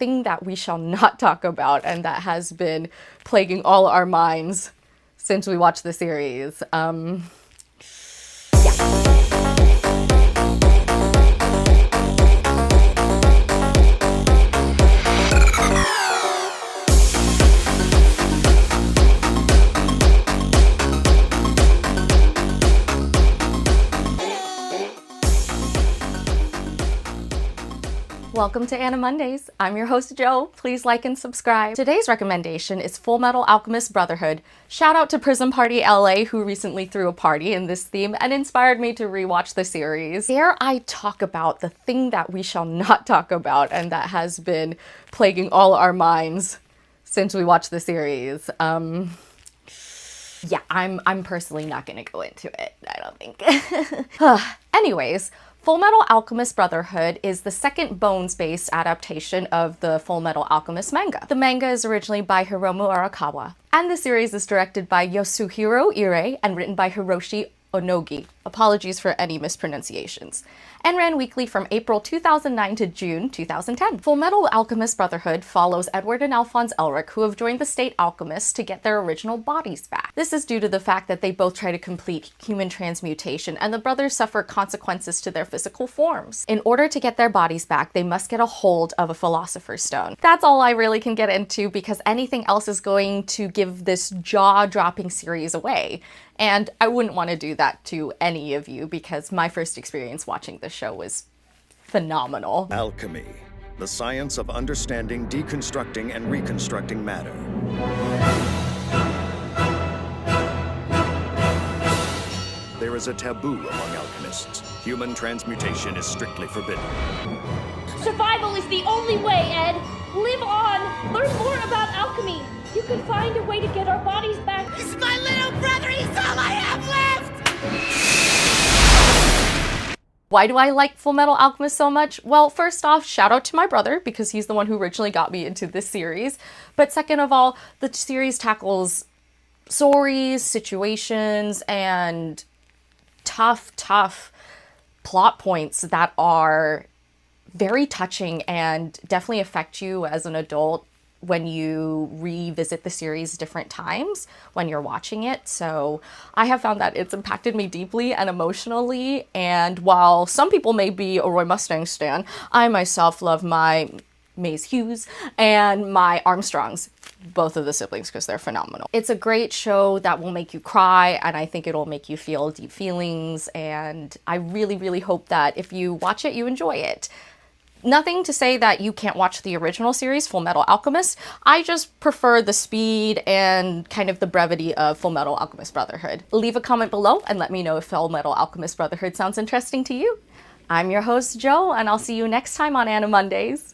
thing that we shall not talk about and that has been plaguing all our minds since we watched the series. Welcome to Anna Mondays. I'm your host, Joe. Please like and subscribe. Today's recommendation is Fullmetal Alchemist Brotherhood. Shout out to Prison Party LA, who recently threw a party in this theme and inspired me to rewatch the series. Dare I talk about the thing that we shall not talk about and that has been plaguing all our minds since we watched the series. I'm personally not gonna go into it, I don't think. Anyways, Fullmetal Alchemist Brotherhood is the second Bones-based adaptation of the Fullmetal Alchemist manga. The manga is originally by Hiromu Arakawa, and the series is directed by Yasuhiro Ire and written by Hiroshi Onogi. Apologies for any mispronunciations. And ran weekly from April 2009 to June 2010. Fullmetal Alchemist Brotherhood follows Edward and Alphonse Elric, who have joined the state alchemists to get their original bodies back. This is due to the fact that they both try to complete human transmutation, and the brothers suffer consequences to their physical forms. In order to get their bodies back, they must get a hold of a Philosopher's Stone. That's all I really can get into, because anything else is going to give this jaw-dropping series away. And I wouldn't want to do that to any of you, because my first experience watching this show was phenomenal. Alchemy, the science of understanding, deconstructing, and reconstructing matter. There is a taboo among alchemists. Human transmutation is strictly forbidden. Survival is the only way, Ed! Live on! Learn more about alchemy! You can find a way to get our bodies back. He's my little brother! He's all I have left! Why do I like Fullmetal Alchemist so much? Well, first off, shout out to my brother, because he's the one who originally got me into this series. But second of all, the series tackles stories, situations, and tough plot points that are very touching and definitely affect you as an adult when you revisit the series different times when you're watching it. So I have found that it's impacted me deeply and emotionally, and while some people may be a Roy Mustang stan, I myself love my Maze Hughes and my Armstrongs, both of the siblings, because they're phenomenal. It's a great show that will make you cry, and I think it'll make you feel deep feelings, and I really hope that if you watch it, you enjoy it. Nothing to say that you can't watch the original series, Fullmetal Alchemist. I just prefer the speed and kind of the brevity of Fullmetal Alchemist Brotherhood. Leave a comment below and let me know if Fullmetal Alchemist Brotherhood sounds interesting to you. I'm your host, Joe, and I'll see you next time on Anna Mondays.